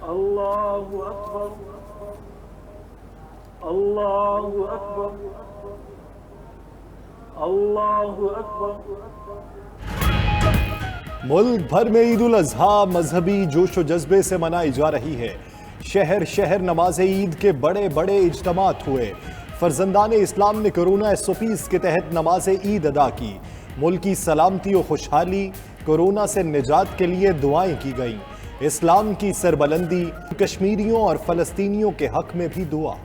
اللہ اکبر اللہ اکبر اللہ اکبر۔ ملک بھر میں عید الاضحیٰ مذہبی جوش و جذبے سے منائی جا رہی ہے۔ شہر شہر نماز عید کے بڑے بڑے اجتماعات ہوئے۔ فرزندان اسلام نے کورونا SOPs کے تحت نماز عید ادا کی۔ ملک کی سلامتی و خوشحالی، کورونا سے نجات کے لیے دعائیں کی گئیں۔ اسلام کی سربلندی، کشمیریوں اور فلسطینیوں کے حق میں بھی دعا۔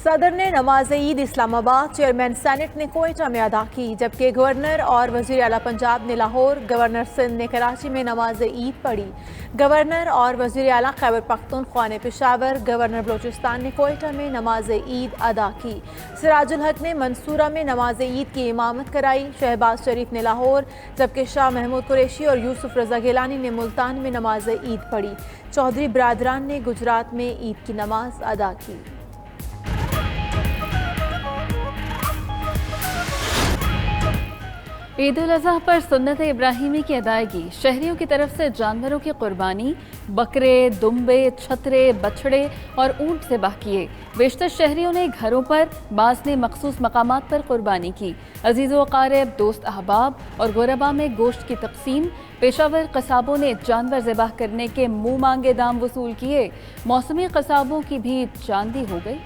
صدر نے نماز عید اسلام آباد، چیئرمین سینٹ نے کوئٹہ میں ادا کی، جبکہ گورنر اور وزیر اعلیٰ پنجاب نے لاہور، گورنر سندھ نے کراچی میں نماز عید پڑھی۔ گورنر اور وزیر اعلیٰ خیبر پختونخوا نے پشاور، گورنر بلوچستان نے کوئٹہ میں نماز عید ادا کی۔ سراج الحق نے منصورہ میں نماز عید کی امامت کرائی۔ شہباز شریف نے لاہور، جبکہ شاہ محمود قریشی اور یوسف رضا گیلانی نے ملتان میں نماز عید پڑھی۔ چودھری برادران نے گجرات میں عید کی نماز ادا کی۔ عید الاضحیٰ پر سنت ابراہیمی کی ادائیگی، شہریوں کی طرف سے جانوروں کی قربانی، بکرے، دمبے، چھترے، بچھڑے اور اونٹ ذبح کیے۔ بیشتر شہریوں نے گھروں پر، بعض نے مخصوص مقامات پر قربانی کی۔ عزیز و اقارب، دوست احباب اور غربا میں گوشت کی تقسیم۔ پیشاور قصابوں نے جانور ذبح کرنے کے منہ مانگے دام وصول کیے۔ موسمی قصابوں کی بھی چاندی ہو گئی۔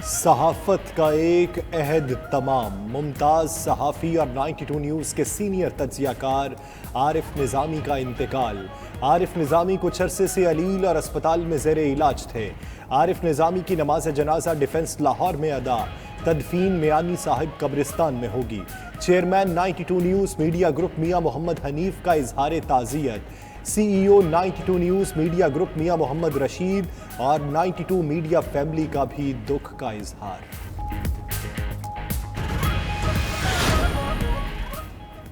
صحافت کا ایک عہد تمام۔ ممتاز صحافی اور 92 نیوز کے سینئر تجزیہ کار عارف نظامی کا انتقال۔ عارف نظامی کچھ عرصے سے علیل اور اسپتال میں زیر علاج تھے۔ عارف نظامی کی نماز جنازہ ڈیفنس لاہور میں ادا، تدفین میانی صاحب قبرستان میں ہوگی۔ چیئرمین 92 نیوز میڈیا گروپ میاں محمد حنیف کا اظہار تعزیت۔ CEO 92 نیوز میڈیا گروپ میاں محمد رشید اور 92 میڈیا فیملی کا بھی دکھ کا اظہار۔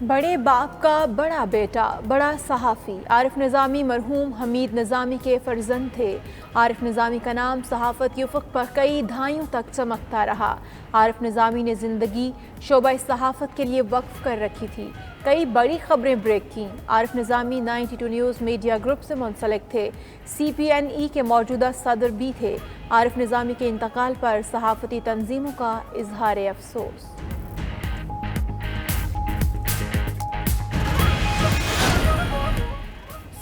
بڑے باپ کا بڑا بیٹا، بڑا صحافی عارف نظامی مرحوم حمید نظامی کے فرزند تھے۔ عارف نظامی کا نام صحافت کے افق پر کئی دہائیوں تک چمکتا رہا۔ عارف نظامی نے زندگی شعبہ صحافت کے لیے وقف کر رکھی تھی۔ کئی بڑی خبریں بریک کیں۔ عارف نظامی 92 نیوز میڈیا گروپ سے منسلک تھے۔ CPNE کے موجودہ صدر بھی تھے۔ عارف نظامی کے انتقال پر صحافتی تنظیموں کا اظہار افسوس۔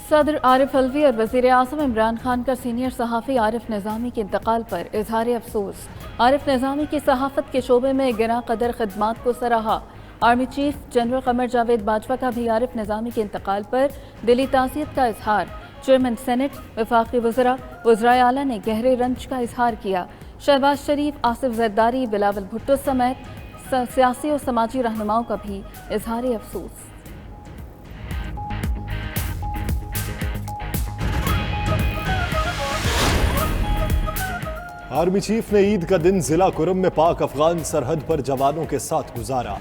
صدر عارف علوی اور وزیر اعظم عمران خان کا سینئر صحافی عارف نظامی کے انتقال پر اظہار افسوس۔ عارف نظامی کی صحافت کے شعبے میں گراں قدر خدمات کو سراہا۔ Army chief general Qamar Javed Bajwa کا بھی عارف نظامی کے انتقال پر دلی تعزیت کا اظہار۔ چیئرمین سینٹ، وفاقی وزراء، وزرائے اعلیٰ نے گہرے رنج کا اظہار کیا۔ شہباز شریف، آصف زرداری، بلاول بھٹو سمیت سیاسی و سماجی رہنماؤں کا بھی اظہار افسوس۔ آرمی چیف نے عید کا دن ضلع کرم میں پاک افغان سرحد پر جوانوں کے ساتھ گزارا۔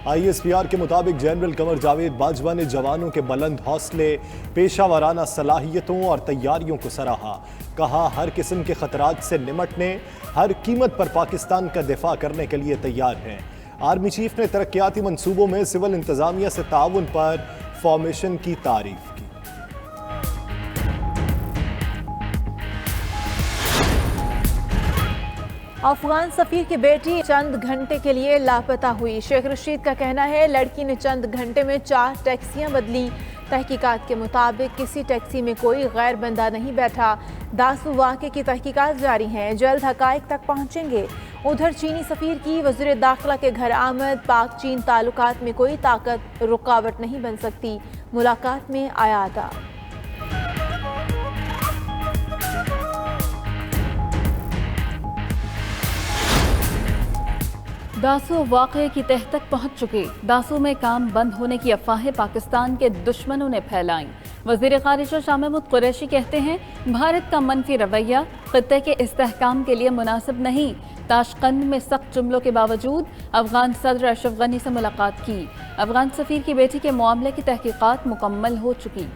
ISPR کے مطابق جنرل قمر جاوید باجوہ نے جوانوں کے بلند حوصلے، پیشہ ورانہ صلاحیتوں اور تیاریوں کو سراہا۔ کہا ہر قسم کے خطرات سے نمٹنے، ہر قیمت پر پاکستان کا دفاع کرنے کے لیے تیار ہیں۔ آرمی چیف نے ترقیاتی منصوبوں میں سول انتظامیہ سے تعاون پر فارمیشن کی تعریف کی۔ افغان سفیر کی بیٹی چند گھنٹے کے لیے لاپتہ ہوئی۔ شیخ رشید کا کہنا ہے لڑکی نے چند گھنٹے میں 4 ٹیکسیاں بدلیں۔ تحقیقات کے مطابق کسی ٹیکسی میں کوئی غیر بندہ نہیں بیٹھا۔ داسو واقعے کی تحقیقات جاری ہیں، جلد حقائق تک پہنچیں گے۔ ادھر چینی سفیر کی وزیر داخلہ کے گھر آمد، پاک چین تعلقات میں کوئی طاقت رکاوٹ نہیں بن سکتی، ملاقات میں اعادہ۔ داسو واقعے کی تہ تک پہنچ چکے۔ داسو میں کام بند ہونے کی افواہیں پاکستان کے دشمنوں نے پھیلائیں۔ وزیر خارجہ شاہ محمود قریشی کہتے ہیں بھارت کا منفی رویہ خطے کے استحکام کے لیے مناسب نہیں۔ تاشقند میں سخت جملوں کے باوجود افغان صدر اشرف غنی سے ملاقات کی۔ افغان سفیر کی بیٹی کے معاملے کی تحقیقات مکمل ہو چکی۔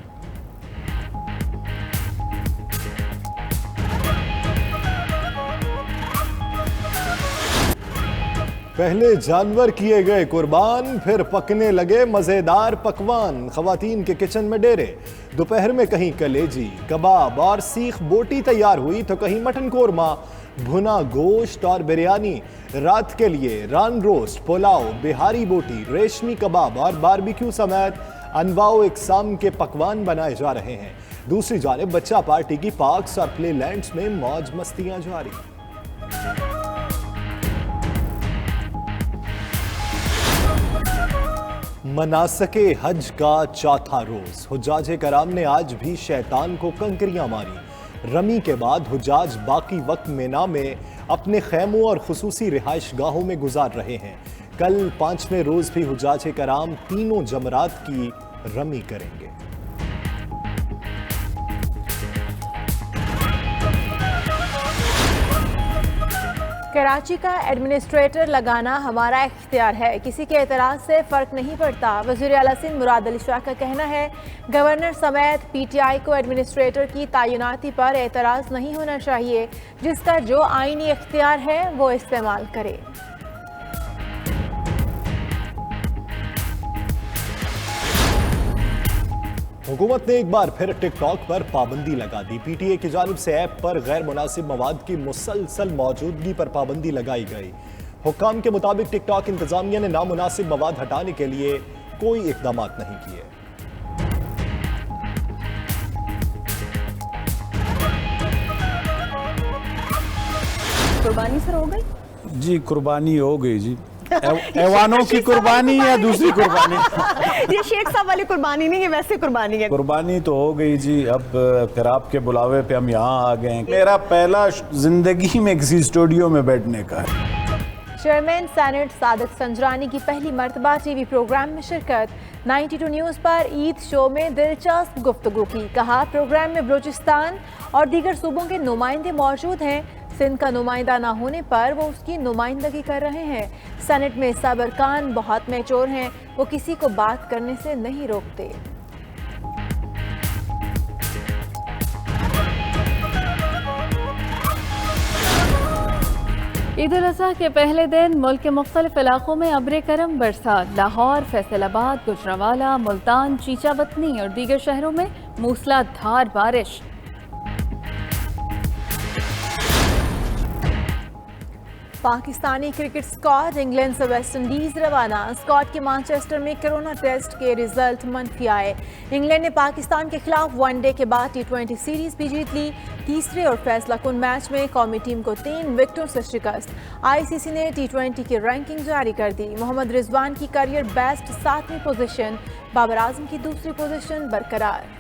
پہلے جانور کیے گئے قربان، پھر پکنے لگے مزیدار پکوان۔ خواتین کے کچن میں ڈیرے، دوپہر میں کہیں کلیجی کباب اور سیخ بوٹی تیار ہوئی تو کہیں مٹن قورمہ، بھنا گوشت اور بریانی۔ رات کے لیے ران روسٹ، پلاؤ، بہاری بوٹی، ریشمی کباب اور باربیکیو سمیت انواع و اقسام کے پکوان بنائے جا رہے ہیں۔ دوسری جانب بچہ پارٹی کی پارکس اور پلے لینڈز میں موج مستیاں جاری۔ مناسک حج کا چوتھا روز، حجاج کرام نے آج بھی شیطان کو کنکریاں ماری۔ رمی کے بعد حجاج باقی وقت مینا میں اپنے خیموں اور خصوصی رہائش گاہوں میں گزار رہے ہیں۔ کل 5ویں روز بھی حجاج کرام تینوں جمرات کی رمی کریں گے۔ کراچی کا ایڈمنسٹریٹر لگانا ہمارا اختیار ہے، کسی کے اعتراض سے فرق نہیں پڑتا۔ وزیر اعلیٰ سندھ مراد علی شاہ کا کہنا ہے، گورنر سمیت پی ٹی آئی کو ایڈمنسٹریٹر کی تعیناتی پر اعتراض نہیں ہونا چاہیے، جس کا جو آئینی اختیار ہے وہ استعمال کرے۔ حکومت نے ایک بار پھر ٹک ٹاک پر پابندی لگا دی۔ پی ٹی اے کی جانب سے ایپ پر غیر مناسب مواد کی مسلسل موجودگی پر پابندی لگائی گئی۔ حکام کے مطابق ٹک ٹاک انتظامیہ نے نامناسب مواد ہٹانے کے لیے کوئی اقدامات نہیں کیے۔ قربانی سر ہو گئی؟ جی قربانی ہو گئی جی۔ ایوانوں کی قربانی یا دوسری قربانی؟ یہ شیخ صاحب والی قربانی نہیں ہے، ویسے قربانی ہے۔ قربانی تو ہو گئی جی، اب پھر آپ کے بلاوے پہ ہم یہاں آ گئے ہیں۔ میرا پہلا زندگی میں کسی اسٹوڈیو میں بیٹھنے کا ہے۔ چیئرمین سینٹ صادق سنجرانی کی پہلی مرتبہ ٹی وی پروگرام میں شرکت۔ 92 نیوز پر عید شو میں دلچسپ گفتگو کی، کہا پروگرام میں بلوچستان اور دیگر صوبوں کے نمائندے موجود ہیں، سندھ کا نمائندہ نہ ہونے پر وہ اس کی نمائندگی کر رہے ہیں۔ سینٹ میں صابرکان بہت میچور ہیں، وہ کسی کو بات کرنے سے نہیں روکتے۔ عید الاضحیٰ کے پہلے دن ملک کے مختلف علاقوں میں ابر کرم برسا۔ لاہور، فیصل آباد، گجرانوالہ، ملتان، چیچا وطنی اور دیگر شہروں میں موسلا دھار بارش۔ پاکستانی کرکٹ اسکواڈ انگلینڈ سے ویسٹ انڈیز روانہ۔ اسکواڈ کے مانچسٹر میں کرونا ٹیسٹ کے رزلٹ منفی آئے۔ انگلینڈ نے پاکستان کے خلاف ون ڈے کے بعد T20 سیریز بھی جیت لی۔ تیسرے اور فیصلہ کن میچ میں قومی ٹیم کو 3 وکٹوں سے شکست۔ ICC نے T20 کی رینکنگ جاری کر دی۔ محمد رضوان کی career best 7ویں position, Babar Azam کی دوسری پوزیشن برقرار۔